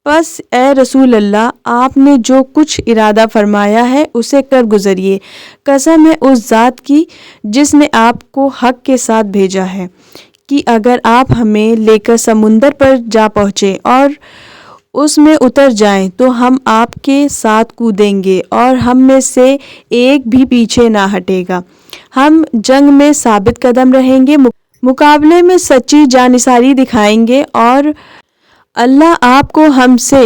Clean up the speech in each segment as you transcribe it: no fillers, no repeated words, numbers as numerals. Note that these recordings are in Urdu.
پس اے رسول اللہ، آپ نے جو کچھ ارادہ فرمایا ہے اسے کر گزریے۔ قسم ہے اس ذات کی جس نے آپ کو حق کے ساتھ بھیجا ہے کہ اگر آپ ہمیں لے کر سمندر پر جا پہنچے اور اس میں اتر جائیں تو ہم آپ کے ساتھ کودیں گے اور ہم میں سے ایک بھی پیچھے نہ ہٹے گا۔ ہم جنگ میں ثابت قدم رہیں گے، مقابلے میں سچی جانثاری دکھائیں گے، اور اللہ آپ کو ہم سے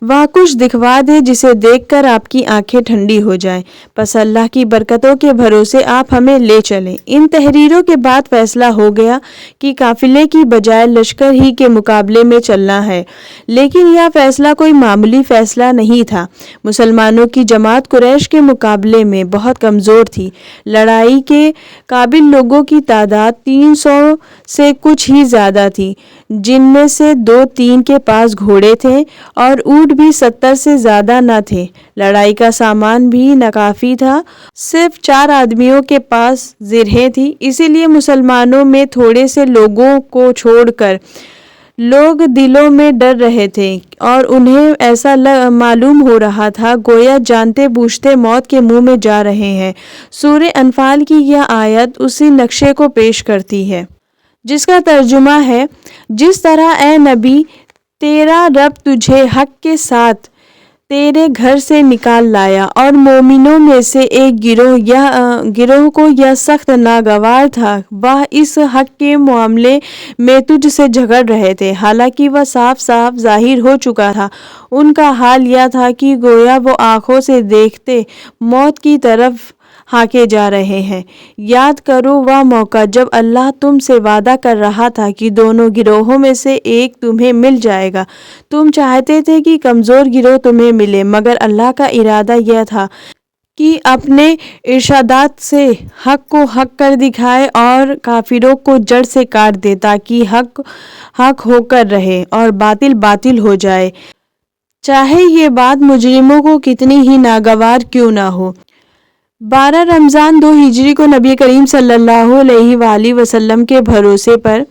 وہ کچھ دکھوا دے جسے دیکھ کر آپ کی آنکھیں ٹھنڈی ہو جائیں۔ پس اللہ کی برکتوں کے بھروسے آپ ہمیں لے چلیں۔ ان تحریروں کے بعد فیصلہ ہو گیا کہ قافلے کی بجائے لشکر ہی کے مقابلے میں چلنا ہے، لیکن یہ فیصلہ کوئی معمولی فیصلہ نہیں تھا۔ مسلمانوں کی جماعت قریش کے مقابلے میں بہت کمزور تھی۔ لڑائی کے قابل لوگوں کی تعداد 300 سے کچھ ہی زیادہ تھی، جن میں سے 2-3 کے پاس گھوڑے تھے اور اونٹ بھی 70 سے زیادہ نہ تھے۔ لڑائی کا سامان بھی ناکافی تھا، صرف 4 آدمیوں کے پاس زرہیں تھی۔ اسی لیے مسلمانوں میں تھوڑے سے لوگوں کو چھوڑ کر لوگ دلوں میں ڈر رہے تھے اور انہیں ایسا معلوم ہو رہا تھا گویا جانتے بوجھتے موت کے منہ میں جا رہے ہیں۔ سورہ انفال کی یہ آیت اسی نقشے کو پیش کرتی ہے جس کا ترجمہ ہے، جس طرح اے نبی تیرا رب تجھے حق کے ساتھ تیرے گھر سے نکال لایا اور مومنوں میں سے ایک گروہ کو یہ سخت ناگوار تھا، وہ اس حق کے معاملے میں تجھ سے جھگڑ رہے تھے، حالانکہ وہ صاف صاف ظاہر ہو چکا تھا۔ ان کا حال یہ تھا کہ گویا وہ آنکھوں سے دیکھتے موت کی طرف ہانکے جا رہے ہیں۔ یاد کرو وہ موقع جب اللہ تم سے وعدہ کر رہا تھا کہ دونوں گروہوں میں سے ایک تمہیں مل جائے گا۔ تم چاہتے تھے کہ کمزور گروہ تمہیں ملے، مگر اللہ کا ارادہ یہ تھا کہ اپنے ارشادات سے حق کو حق کر دکھائے اور کافروں کو جڑ سے کاٹ دے تاکہ حق حق ہو کر رہے اور باطل باطل ہو جائے، چاہے یہ بات مجرموں کو کتنی ہی ناگوار کیوں نہ ہو۔ 12 رمضان 2 ہجری کو نبی کریم صلی اللہ علیہ وآلہ وسلم کے بھروسے پر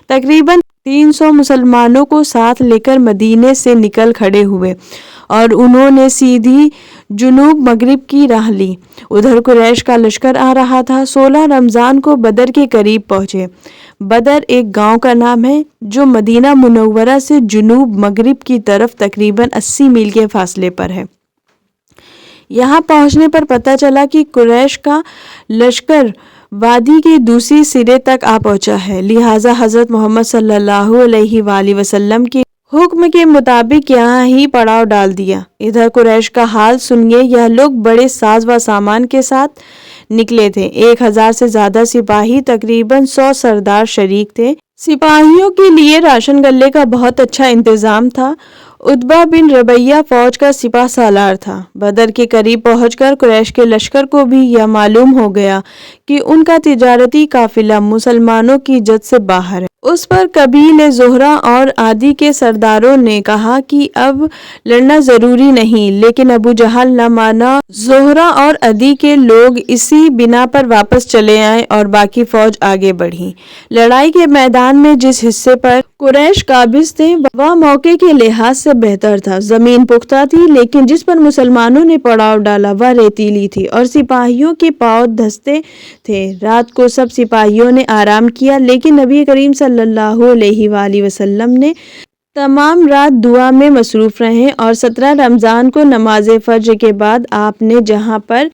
تقریباً 300 مسلمانوں کو ساتھ لے کر مدینے سے نکل کھڑے ہوئے اور انہوں نے سیدھی جنوب مغرب کی راہ لی۔ ادھر قریش کا لشکر آ رہا تھا۔ 16 رمضان کو بدر کے قریب پہنچے۔ بدر ایک گاؤں کا نام ہے جو مدینہ منورہ سے جنوب مغرب کی طرف تقریباً 80 میل کے فاصلے پر ہے۔ یہاں پہنچنے پر پتہ چلا کہ قریش کا لشکر وادی کے دوسری سرے تک آ پہنچا ہے، لہٰذا حضرت محمد صلی اللہ علیہ وآلہ وسلم کے حکم کے مطابق یہاں ہی پڑاؤ ڈال دیا۔ ادھر قریش کا حال سنیے، یہ لوگ بڑے ساز و سامان کے ساتھ نکلے تھے۔ 1000 سے زیادہ سپاہی، تقریباً 100 سردار شریک تھے۔ سپاہیوں کے لیے راشن غلے کا بہت اچھا انتظام تھا۔ عتبہ بن ربیعہ فوج کا سپہ سالار تھا۔ بدر کے قریب پہنچ کر قریش کے لشکر کو بھی یہ معلوم ہو گیا کہ ان کا تجارتی قافلہ مسلمانوں کی جد سے باہر ہے۔ اس پر قبیلہ زہرہ اور عدی کے سرداروں نے کہا کہ اب لڑنا ضروری نہیں، لیکن ابو جہل نہ مانا۔ زہرہ اور عدی کے لوگ اسی بنا پر واپس چلے آئے اور باقی فوج آگے بڑھی۔ لڑائی کے میدان میں جس حصے پر قریش قابض تھے وہ موقع کے لحاظ سے بہتر تھا۔ زمین پختہ تھی، لیکن جس پر مسلمانوں نے پڑاؤ ڈالا وہ ریتیلی تھی اور سپاہیوں کے پاؤں دھنستے تھے۔ رات کو سب سپاہیوں نے آرام کیا، لیکن نبی کریم صلی اللہ علیہ وآلہ وسلم نے تمام رات دعا میں مصروف رہے اور 17 رمضان کو نماز فجر کے بعد آپ نے جہاں پر